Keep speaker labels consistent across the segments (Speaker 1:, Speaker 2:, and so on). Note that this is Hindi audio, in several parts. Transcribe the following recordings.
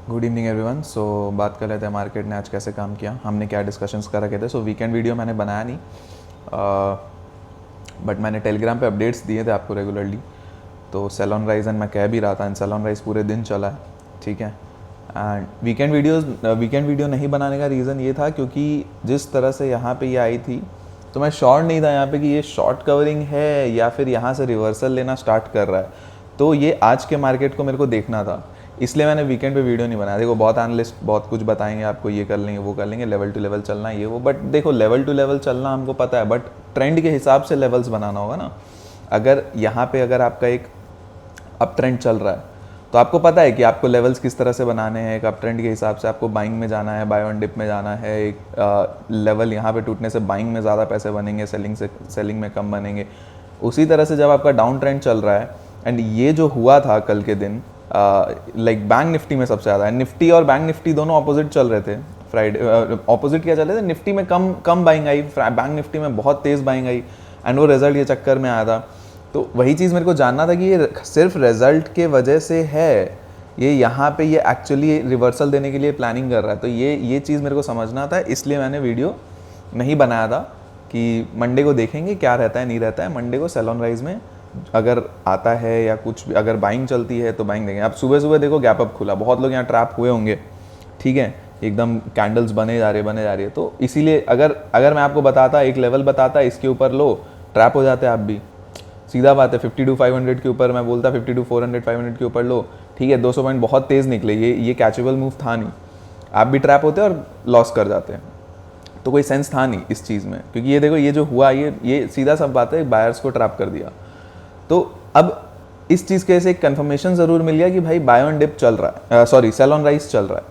Speaker 1: Good evening everyone. सो बात कर लेते हैं मार्केट ने आज कैसे काम किया, हमने क्या डिस्कशंस कर रखे थे। सो वीकेंड वीडियो मैंने बनाया नहीं, बट मैंने टेलीग्राम पे अपडेट्स दिए थे आपको रेगुलरली। तो सेल ऑन राइज एंड मैं कह भी रहा था, एंड सेल ऑन राइज पूरे दिन चला है, ठीक है। एंड वीकेंड वीडियो नहीं बनाने का रीज़न ये था क्योंकि जिस तरह से यहाँ पे ये आई थी, तो मैं श्योर नहीं था यहाँ पे कि ये शॉर्ट कवरिंग है या फिर यहाँ से रिवर्सल लेना स्टार्ट कर रहा है। तो ये आज के मार्केट को मेरे को देखना था, इसलिए मैंने वीकेंड पे वीडियो नहीं बनाया। देखो बहुत एनालिस्ट बहुत कुछ बताएंगे आपको, ये कर लेंगे वो कर लेंगे, लेवल टू लेवल चलना ये वो, बट देखो लेवल टू लेवल चलना हमको पता है, बट ट्रेंड के हिसाब से लेवल्स बनाना होगा ना। अगर यहाँ पे अगर आपका एक अप ट्रेंड चल रहा है तो आपको पता है कि आपको लेवल्स किस तरह से बनाने हैं। एक अप ट्रेंड के हिसाब से आपको बाइंग में जाना है, बाय ऑन डिप में जाना है। एक लेवल यहाँ पे टूटने से बाइंग में ज़्यादा पैसे बनेंगे, सेलिंग में कम बनेंगे। उसी तरह से जब आपका डाउन ट्रेंड चल रहा है, एंड ये जो हुआ था कल के दिन, लाइक बैंक निफ्टी में सबसे ज़्यादा, निफ्टी और बैंक निफ्टी दोनों ऑपोजिट चल रहे थे फ्राइडे। ऑपोजिट क्या चल रहे थे, निफ्टी में कम बाइंग आई, बैंक निफ्टी में बहुत तेज़ बाइंग आई, एंड वो रिजल्ट ये चक्कर में आया था। तो वही चीज़ मेरे को जानना था कि ये सिर्फ रिजल्ट के वजह से है, ये यहाँ पे ये एक्चुअली रिवर्सल देने के लिए प्लानिंग कर रहा है। तो ये चीज़ मेरे को समझना था, इसलिए मैंने वीडियो नहीं बनाया था कि मंडे को देखेंगे क्या रहता है नहीं रहता है। मंडे को सेल ऑन राइज में अगर आता है या कुछ भी, अगर बाइंग चलती है तो बाइंग देंगे। अब सुबह सुबह देखो गैप अप खुला, बहुत लोग यहाँ ट्रैप हुए होंगे, ठीक है, एकदम कैंडल्स बने जा रही है। तो इसीलिए अगर मैं आपको बताता, एक लेवल बताता, इसके ऊपर लो, ट्रैप हो जाते आप भी, सीधा बात है। 52-500 के ऊपर मैं बोलता 52-400-500 के ऊपर लो, ठीक है। 200 पॉइंट बहुत तेज़ निकले, ये कैचेबल मूव था नहीं, आप भी ट्रैप होते और लॉस कर जाते हैं। तो कोई सेंस था नहीं इस चीज़ में, क्योंकि ये देखो ये जो हुआ, ये सीधा सब बात है, बायर्स को ट्रैप कर दिया। तो अब इस चीज़ के से एक कन्फर्मेशन ज़रूर मिल गया कि भाई बाय ऑन डिप चल रहा है, सॉरी सेल ऑन राइज चल रहा है,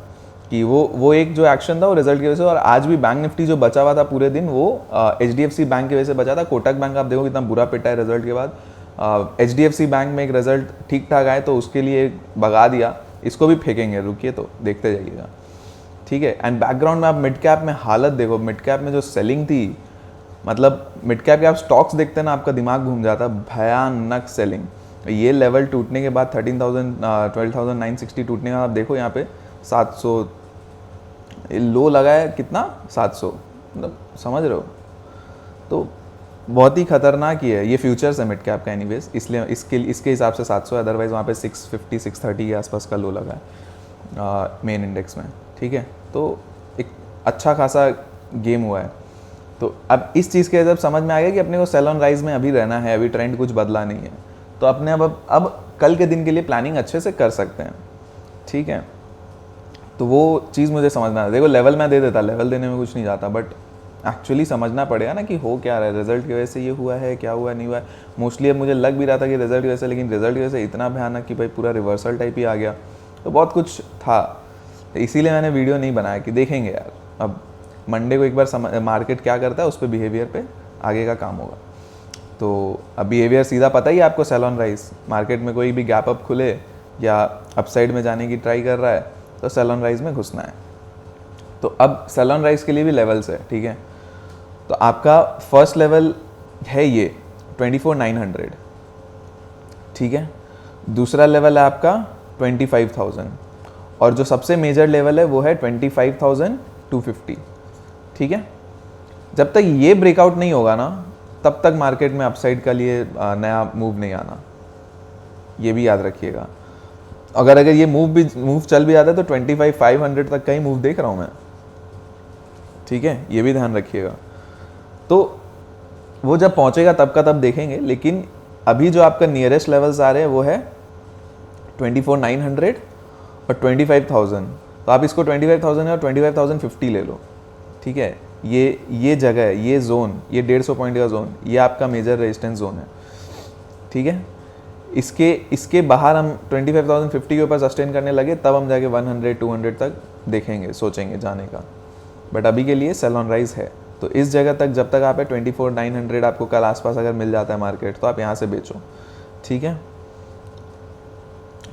Speaker 1: कि वो एक जो एक्शन था वो रिजल्ट की वजह से। और आज भी बैंक निफ्टी जो बचा हुआ था पूरे दिन, वो HDFC बैंक की वजह से बचा था। कोटक बैंक आप देखो कितना बुरा पिटा है रिजल्ट के बाद। HDFC बैंक में एक रिजल्ट ठीक ठाक आए तो उसके लिए भगा दिया, इसको भी फेंकेंगे, रुकिए तो देखते जाइएगा, ठीक है। एंड बैकग्राउंड में आप मिड कैप में हालत देखो, मिड कैप में जो सेलिंग थी, मतलब मिड कैप के आप स्टॉक्स देखते हैं ना, आपका दिमाग घूम जाता है, भयानक सेलिंग। ये लेवल टूटने के बाद 12,960 टूटने के बाद आप देखो यहाँ पे 700 लो लगा है, कितना 700, मतलब समझ रहे हो। तो बहुत ही खतरनाक ही है, ये फ्यूचर्स है मिड कैप का एनीवेज, इसलिए इसके हिसाब से 700 है, अदरवाइज वहाँ पे 650-630 के आसपास का लो लगा है मेन इंडेक्स में, ठीक है। तो एक अच्छा खासा गेम हुआ है। तो अब इस चीज़ के जब समझ में आ गया कि अपने को सेल ऑन राइज में अभी रहना है, अभी ट्रेंड कुछ बदला नहीं है, तो अपने अब कल के दिन के लिए प्लानिंग अच्छे से कर सकते हैं, ठीक है। तो वो चीज़ मुझे समझना है। देखो लेवल मैं दे देता, लेवल देने में कुछ नहीं जाता, बट एक्चुअली समझना पड़ेगा ना कि हो क्या रहा है, रिजल्ट की वजह से ये हुआ है, क्या हुआ नहीं हुआ है। मोस्टली अब मुझे लग भी रहा था कि रिजल्ट की वजह से, लेकिन रिजल्ट की वजह से इतना भयानक कि भाई पूरा रिवर्सल टाइप ही आ गया, तो बहुत कुछ था। इसीलिए मैंने वीडियो नहीं बनाया कि देखेंगे यार, अब मंडे को एक बार मार्केट क्या करता है उस पर बिहेवियर पे आगे का काम होगा। तो अब बिहेवियर सीधा पता ही है आपको, सेल ऑन राइज मार्केट में कोई भी गैप अप खुले या अपसाइड में जाने की ट्राई कर रहा है तो सेल ऑन राइज में घुसना है। तो अब सेल ऑन राइज के लिए भी लेवल्स है, ठीक है। तो आपका फर्स्ट लेवल है ये 24,900, ठीक है। दूसरा लेवल है आपका 25,000, और जो सबसे मेजर लेवल है वो है 25,250, ठीक है। जब तक ये ब्रेकआउट नहीं होगा ना, तब तक मार्केट में अपसाइड का लिए नया मूव नहीं आना, ये भी याद रखिएगा। अगर ये मूव चल भी जाता है तो 25,500 तक का ही मूव देख रहा हूँ मैं, ठीक है, ये भी ध्यान रखिएगा। तो वो जब पहुंचेगा तब का तब देखेंगे, लेकिन अभी जो आपका नियरेस्ट लेवल्स आ रहे हैं वो है 24,900 और 25,000। तो आप इसको 25,000 और 25,050 ले लो, ठीक है। ये जगह है, ये जोन, ये 150 पॉइंट का जोन, ये आपका मेजर रेजिस्टेंस जोन है, ठीक है। इसके बाहर हम 25,050 के ऊपर सस्टेन करने लगे, तब हम जाके 100-200 तक देखेंगे, सोचेंगे जाने का। बट अभी के लिए सेल ऑन राइज है, तो इस जगह तक जब तक आप है 24,900 आपको कल आसपास अगर मिल जाता है मार्केट, तो आप यहाँ से बेचो, ठीक है।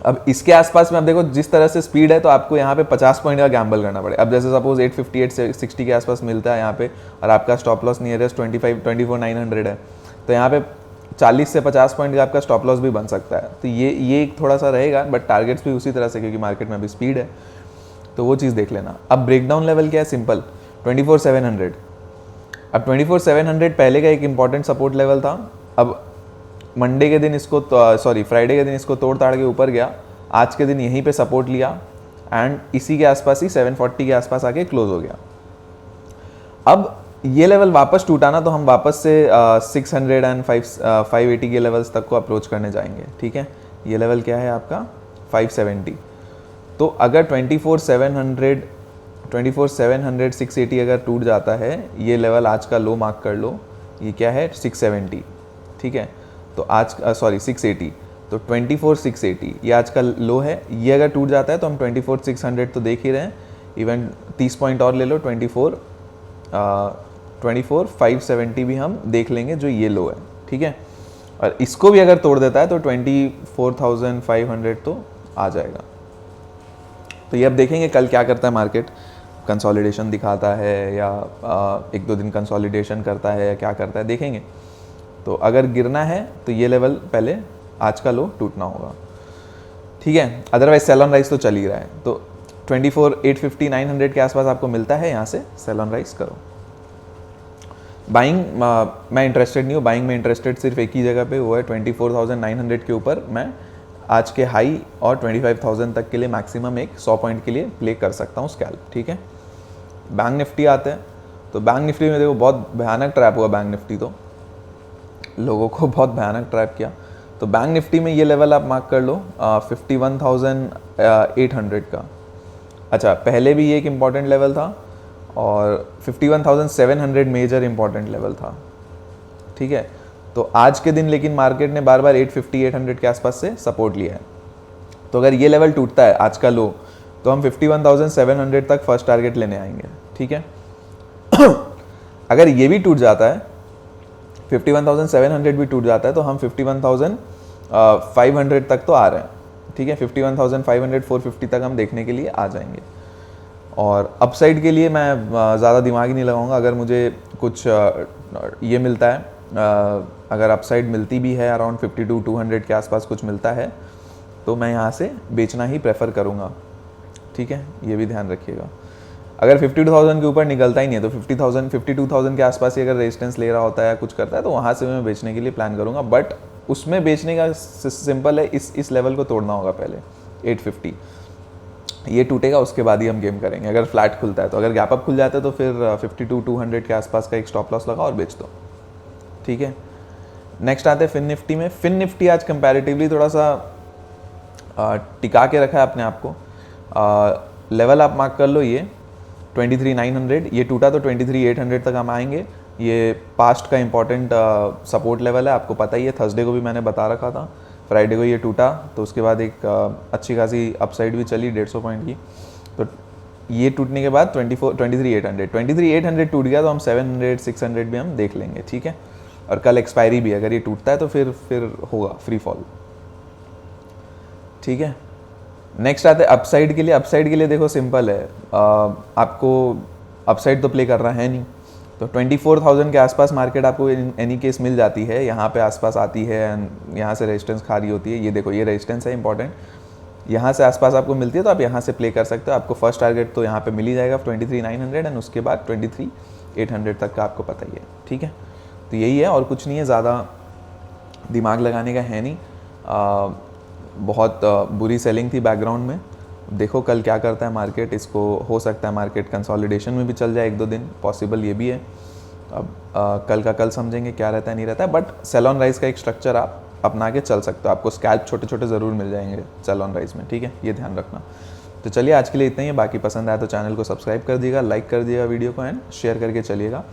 Speaker 1: अब इसके आसपास में आप देखो जिस तरह से स्पीड है, तो आपको यहाँ पे 50 पॉइंट का गैम्बल करना पड़े। अब जैसे सपोज 850-860 के आसपास मिलता है यहाँ पे, और आपका स्टॉप लॉस नियरेस्ट 24,900 है, तो यहाँ पे 40 से 50 पॉइंट का आपका स्टॉप लॉस भी बन सकता है। तो ये एक थोड़ा सा रहेगा, बट टारगेट्स भी उसी तरह से, क्योंकि मार्केट में अभी स्पीड है। तो वो चीज़ देख लेना। अब ब्रेकडाउन लेवल क्या है, सिंपल 24,700। अब 24,700 पहले का एक इंपॉर्टेंट सपोर्ट लेवल था। अब मंडे के दिन इसको फ्राइडे के दिन इसको तोड़ ताड़ के ऊपर गया, आज के दिन यहीं पे सपोर्ट लिया एंड इसी के आसपास ही 740 के आसपास आके क्लोज हो गया। अब ये लेवल वापस टूटा ना तो हम वापस से 600 एंड 580 के लेवल्स तक को अप्रोच करने जाएंगे, ठीक है। ये लेवल क्या है आपका 570। तो अगर 24,700 680 अगर टूट जाता है, ये लेवल आज का लो मार्क कर लो, ये क्या है 670, ठीक है। तो आज 680, तो 24,680 ये आज का लो है। ये अगर टूट जाता है तो हम 24,600 तो देख ही रहे हैं, इवन 30 पॉइंट और ले लो, 24,570 भी हम देख लेंगे जो ये लो है, ठीक है। और इसको भी अगर तोड़ देता है तो 24,500 तो आ जाएगा। तो ये अब देखेंगे कल क्या करता है मार्केट, कंसोलिडेशन दिखाता है या 1-2 दिन कंसोलिडेशन करता है या क्या करता है, देखेंगे। तो अगर गिरना है तो ये लेवल पहले आज का लो टूटना होगा, ठीक है। अदरवाइज सेल ऑन राइज तो चल ही रहा है, तो 24,850 900 के आसपास आपको मिलता है, यहाँ से सेल ऑन राइज करो। बाइंग मैं इंटरेस्टेड नहीं हूँ, बाइंग में इंटरेस्टेड सिर्फ एक ही जगह पे, वो है 24,900 के ऊपर मैं आज के हाई और 25,000 तक के लिए मैक्सिमम एक 100 पॉइंट के लिए प्ले कर सकता हूँ स्कैल्प, ठीक है। बैंक निफ्टी आते हैं, तो बैंक निफ्टी में देखो बहुत भयानक ट्रैप हुआ, बैंक निफ्टी तो लोगों को बहुत भयानक ट्रैप किया। तो बैंक निफ्टी में ये लेवल आप मार्क कर लो 51,800 का। अच्छा, पहले भी ये एक इम्पॉर्टेंट लेवल था और 51,700 मेजर इम्पॉर्टेंट लेवल था, ठीक है। तो आज के दिन लेकिन मार्केट ने बार बार 850 800 के आसपास से सपोर्ट लिया है। तो अगर ये लेवल टूटता है आज का लो, तो हम 51,700 तक फर्स्ट टारगेट लेने आएंगे, ठीक है। अगर ये भी टूट जाता है, 51,700 भी टूट जाता है, तो हम 51,500 तक तो आ रहे हैं, ठीक है। 51,500 450 तक हम देखने के लिए आ जाएंगे। और अपसाइड के लिए मैं ज़्यादा दिमाग ही नहीं लगाऊंगा। अगर मुझे कुछ ये मिलता है, अगर अपसाइड मिलती भी है अराउंड 52,200 के आसपास कुछ मिलता है, तो मैं यहाँ से बेचना ही प्रेफर करूँगा, ठीक है। ये भी ध्यान रखिएगा। अगर 52,000 के ऊपर निकलता ही नहीं है तो 52,000 के आसपास ही अगर रेजिस्टेंस ले रहा होता है या कुछ करता है, तो वहाँ से मैं बेचने के लिए प्लान करूँगा। बट उसमें बेचने का सिंपल है, इस लेवल को तोड़ना होगा पहले 850, ये टूटेगा उसके बाद ही हम गेम करेंगे। अगर फ्लैट खुलता है तो, अगर गैप अप खुल जाता है तो फिर 52,200 के आसपास का एक स्टॉप लॉस लगा और बेच दो, ठीक है। नेक्स्ट आते हैं फिन निफ्टी में। फिन निफ्टी आज कंपैरेटिवली थोड़ा सा टिका के रखा है अपने आप को। लेवल आप मार्क कर लो, ये 23,900, ये टूटा तो 23,800 तक हम आएंगे। ये पास्ट का इंपॉर्टेंट सपोर्ट लेवल है, आपको पता ही है, थर्सडे को भी मैंने बता रखा था। फ्राइडे को ये टूटा तो उसके बाद एक अच्छी खासी अपसाइड भी चली 150 पॉइंट की। तो ये टूटने के बाद 23,800 टूट गया तो हम 700 600 भी हम देख लेंगे, ठीक है। और कल एक्सपायरी भी, अगर ये टूटता है तो फिर होगा फ्री फॉल, ठीक है। नेक्स्ट आते हैं अपसाइड के लिए। अपसाइड के लिए देखो सिंपल है, आपको अपसाइड तो प्ले कर रहा है नहीं, तो 24,000 के आसपास मार्केट आपको एनी केस मिल जाती है, यहाँ पे आसपास आती है एंड यहाँ से रेजिस्टेंस खा रही होती है। ये देखो, ये रेजिस्टेंस है इंपॉर्टेंट, यहाँ से आसपास आपको मिलती है तो आप यहाँ से प्ले कर सकते हो। आपको फर्स्ट टारगेट तो यहाँ पे मिल ही जाएगा 23,900 एंड उसके बाद 23,800 तक का आपको पता ही है, ठीक है। तो यही है और कुछ नहीं है, ज़्यादा दिमाग लगाने का है नहीं। बहुत बुरी सेलिंग थी बैकग्राउंड में, देखो कल क्या करता है मार्केट। इसको हो सकता है मार्केट कंसोलिडेशन में भी चल जाए 1-2 दिन, पॉसिबल ये भी है। अब कल का कल समझेंगे क्या रहता है नहीं रहता है। बट सेल ऑन राइज का एक स्ट्रक्चर आप अपना के चल सकते हो, आपको स्कैल्प छोटे छोटे ज़रूर मिल जाएंगे सेल ऑन राइज में, ठीक है, ये ध्यान रखना। तो चलिए आज के लिए इतना ही है, बाकी पसंद आया तो चैनल को सब्सक्राइब कर दिएगा, लाइक कर दिएगा वीडियो को एंड शेयर करके चलिएगा।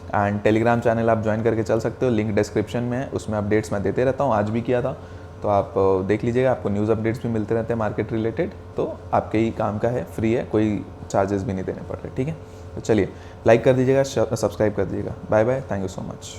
Speaker 1: एंड टेलीग्राम चैनल आप ज्वाइन करके चल सकते हो, लिंक डिस्क्रिप्शन में है, उसमें अपडेट्स मैं देते रहता हूँ, आज भी किया था, तो आप देख लीजिएगा। आपको न्यूज़ अपडेट्स भी मिलते रहते हैं मार्केट रिलेटेड, तो आपके ही काम का है, फ्री है, कोई चार्जेस भी नहीं देने पड़ रहे, ठीक है। तो चलिए लाइक कर दीजिएगा, सब्सक्राइब कर दीजिएगा। Bye bye, thank you so much.